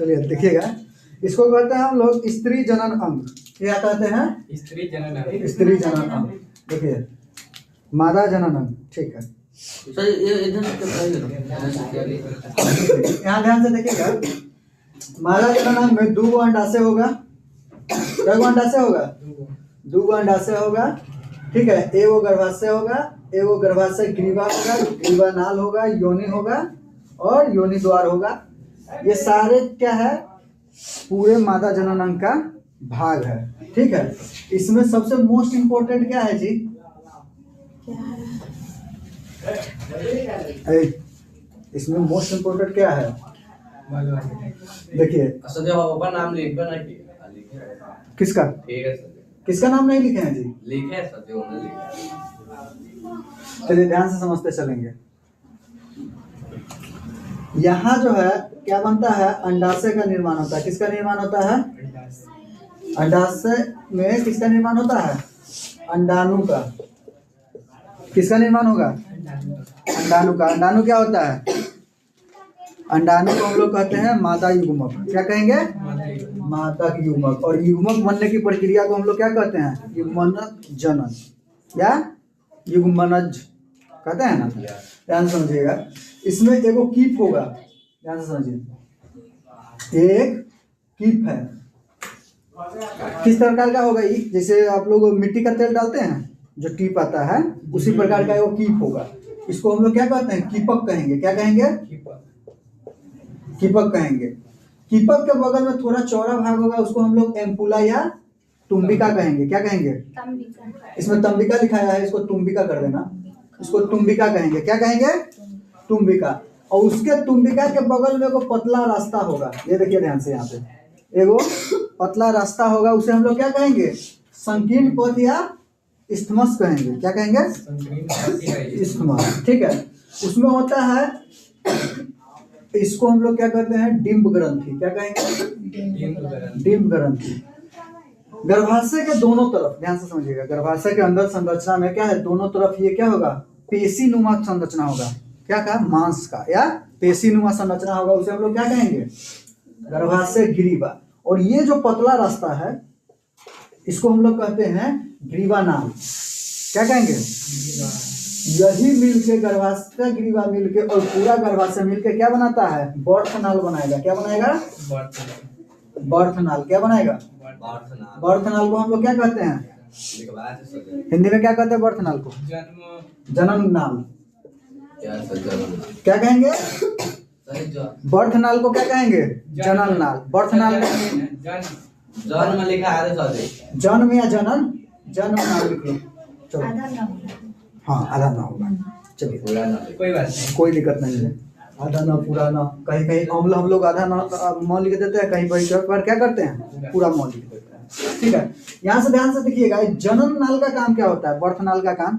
चलिए देखिएगा, इसको कहते हैं हम लोग स्त्री जनन अंग। क्या कहते हैं? स्त्री जनन अंग। स्त्री जनन अंग। देखिए मादा जनन अंग, ठीक है। सर ये इधर यहाँ ध्यान से देखिएगा, मादा जनन अंग में 2 अंडाशय होगा। क्या अंडाशय होगा? 2 अंडाशय होगा, ठीक है। एगो गर्भाशय होगा, एगो गर्भाशय ग्रीवा होगा, ग्रीवा नाल होगा, योनि होगा और योनि द्वार होगा। ये सारे क्या है? पूरे मादा जनन अंग का भाग है, ठीक है। इसमें सबसे मोस्ट इम्पोर्टेंट क्या है जी? इसमें मोस्ट इम्पोर्टेंट क्या है? देखिए सर बाबा नाम लिख बना कि किसका? ठीक है सर। किसका नाम नहीं लिखे हैं जी? लिखे है सर, जो उन्होंने लिखा है। चलिए ध्यान से समझते चलेंगे। यहाँ जो है क्या बनता है? अंडाशय का निर्माण होता है। किसका निर्माण होता है? अंडाशय में किसका निर्माण होता है? अंडाणु का। किसका निर्माण होगा? अंडाणु का। अंडाणु क्या होता है? अंडाणु को हम लोग कहते हैं मादा युग्मक। क्या कहेंगे? मादा युग्मक। और युग्मक बनने की प्रक्रिया को हम लोग क्या कहते हैं? युग्मनज जनन या युग्मनज कहते हैं ना। ध्यान समझिएगा, इसमें एगो कीप होगा। ध्यान से समझिए, एक कीप है। किस प्रकार का होगा ये? जैसे आप लोग मिट्टी का तेल डालते हैं, जो टीप आता है, उसी प्रकार का एगो कीप होगा। इसको हम लोग क्या कहते हैं? कीपक कहेंगे। क्या कहेंगे? कीपक कहेंगे। कीपक के बगल में थोड़ा चौड़ा भाग होगा, उसको हम लोग एम्पुला या तुम्बिका कहेंगे। क्या कहेंगे? इसमें तंबिका लिखाया है, इसको तुम्बिका कर देना। इसको तुम्बिका कहेंगे। क्या कहेंगे? तुम्बिका। और उसके तुम्बिका के बगल में एगो पतला रास्ता होगा। ये देखिए ध्यान से, यहाँ पे एगो पतला रास्ता होगा, उसे हम लोग क्या कहेंगे? संकीर्ण पथ या इस्थमस कहेंगे। क्या कहेंगे? इस्थमस, ठीक है। उसमें होता है, इसको हम लोग क्या कहते हैं? डिंब ग्रंथि। क्या कहेंगे? डिंब ग्रंथि। गर्भाशय के दोनों तरफ ध्यान से समझिएगा, गर्भाशय के अंदर संरचना में क्या है? दोनों तरफ ये क्या होगा? पेशीनुमा संरचना होगा। क्या कहा? मांस का या पेशीनुमा संरचना होगा, उसे हम लोग क्या कहेंगे? गर्भाशय ग्रीवा। और ये जो पतला रास्ता है, इसको हम लोग कहते हैं ग्रीवा नाल। क्या कहेंगे? यही मिलके गर्भाशय ग्रीवा मिलके और पूरा गर्भाशय मिलके क्या बनाता है? बर्थ नाल बनाएगा। क्या बनाएगा? बर्थ नाल। क्या बनाएगा? बर्थ नाल को हम लोग क्या कहते हैं? हिंदी में क्या कहते हैं बर्थ नाल को? जनन नाल। क्या कहेंगे? बर्थ नाल को क्या कहेंगे? जनन नाल। बर्थ नाल में जन्म लिखा है सर, जन्म या जनन, जन्म नाल लिख लो। चलो हाँ, आधा ना होगा, चलिए कोई बात नहीं, कोई दिक्कत नहीं है। आधा ना पूरा ना, कहीं कहीं हम लोग आधा ना म लिख देते हैं, कहीं पर क्या करते हैं? पूरा म लिख देते हैं, ठीक है। यहाँ से ध्यान से देखिएगा, जनन नाल का काम क्या होता है? बर्थ नाल का काम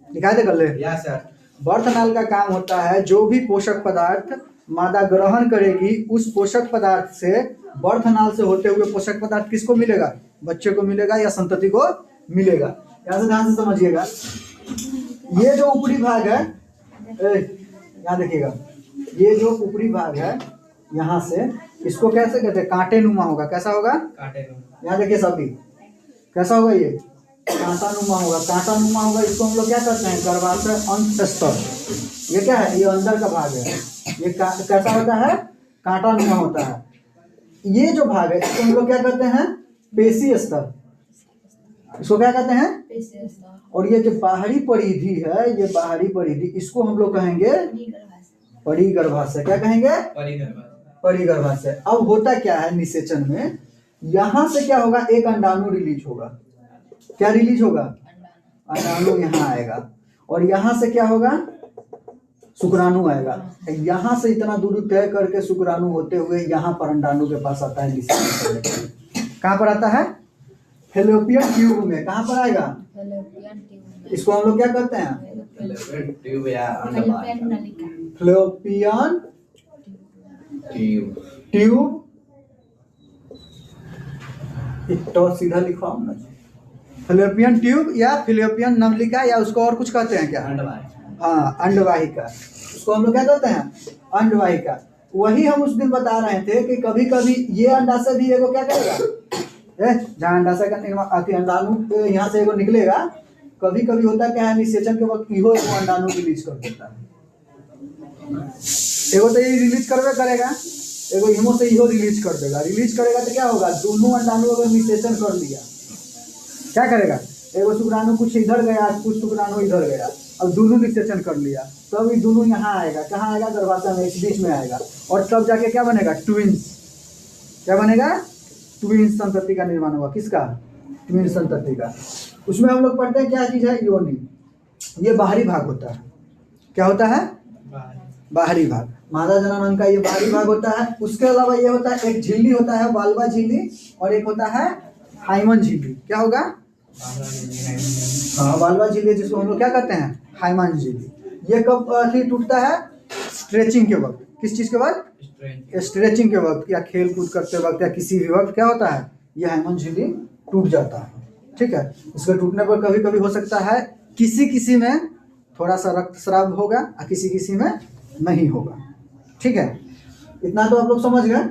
दिखाई दे कर ले। या सर, बर्थ नाल का काम होता है, जो भी पोषक पदार्थ मादा ग्रहण करेगी, उस पोषक पदार्थ से बर्थ नाल से होते हुए पोषक पदार्थ किसको मिलेगा? बच्चे को मिलेगा या संतति को मिलेगा। यहाँ से ध्यान से समझिएगा, ये जो ऊपरी भाग है, यहाँ देखिएगा, ये जो ऊपरी भाग है यहाँ से, इसको कैसे कहते हैं? कांटे नुमा होगा। कैसा होगा? कांटे नुमा। यहाँ देखिए सभी, कैसा होगा? ये कांटा नुमा होगा। कांटा नुमा होगा, इसको हम लोग क्या करते हैं? गर्भाशय अंत स्तर। ये क्या है? ये अंदर का भाग है। ये कैसा होता है? कांटा नुमा होता है। ये जो भाग है, इसको हम लोग क्या कहते हैं? पेशी स्तर। इसको क्या कहते हैं? और ये जो बाहरी परिधि है, ये बाहरी परिधि, इसको हम लोग कहेंगे परिगर्भाशय। क्या कहेंगे? परिगर्भाशय। अब होता क्या है निषेचन में, यहाँ से क्या होगा? एक अंडाणु रिलीज होगा। क्या रिलीज होगा? अंडाणु यहाँ आएगा, और यहाँ से क्या होगा? शुक्राणु आएगा। यहाँ से इतना दूर तय करके शुक्राणु होते हुए यहाँ पर अंडाणु के पास आता है निषेचन। कहाँ पर आता है? फैलोपियन ट्यूब में। कहाँ पर आएगा? इसको हम लोग क्या कहते हैं? ट्यूब या अंडवाहिका। Fallopian tube. तो सीधा लिखो ना, फैलोपियन ट्यूब या फैलोपियन नलिका, या उसको और कुछ कहते हैं क्या? अंडवाहिका। हाँ, अंडवाहिका। उसको हम लोग क्या कहते हैं? अंडवाहिका। वही हम उस दिन बता रहे थे कि कभी कभी ये अंडाशय भी एगो क्या करेगा, जहाँ अंडाशय का निर्माण अंडाणु यहाँ से एगो निकलेगा, कभी कभी होता क्या है निषेचन के वक्त इहो एगो अंडाणु रिलीज कर देता है। एगो तो ये रिलीज करबे करेगा, एगो इहो से इहो रिलीज कर देगा। रिलीज करेगा तो क्या होगा, दोनों अंडाणु अगर निषेचन कर लिया क्या करेगा, एगो शुक्राणु कुछ इधर गया कुछ शुक्राणु इधर गया, अब दोनों निषेचन कर लिया, तब ये दोनों यहाँ आएगा, कहाँ आएगा, गर्भाशय में, इस बीच में आएगा, और तब जाके क्या बनेगा, ट्विंस। क्या बनेगा, ट्विंस संतति का निर्माण होगा। किसका, ट्विंस संतति का। उसमें हम लोग पढ़ते हैं क्या चीज है, योनि। ये बाहरी भाग होता है। क्या होता है, बाहरी भाग। मादा जननांग का ये बाहरी भाग होता है। उसके अलावा ये होता है, एक झिल्ली होता है वाल्वा झिल्ली, और एक होता है हाइमन झिल्ली। क्या होगा, हाँ वाल्वा झिल्ली, जिसको हम लोग क्या कहते हैं, हाइमन झिल्ली। ये कब टूटता है, स्ट्रेचिंग के वक्त। किस चीज के वक्त, स्ट्रेचिंग के वक्त, या खेल कूद करते वक्त, या किसी भी वक्त क्या होता है, ये हाइमन झिल्ली टूट जाता है। ठीक है, इसके टूटने पर कभी कभी हो सकता है किसी किसी में थोड़ा सा रक्तस्राव होगा और किसी किसी में नहीं होगा। ठीक है, इतना तो आप लोग समझ गए।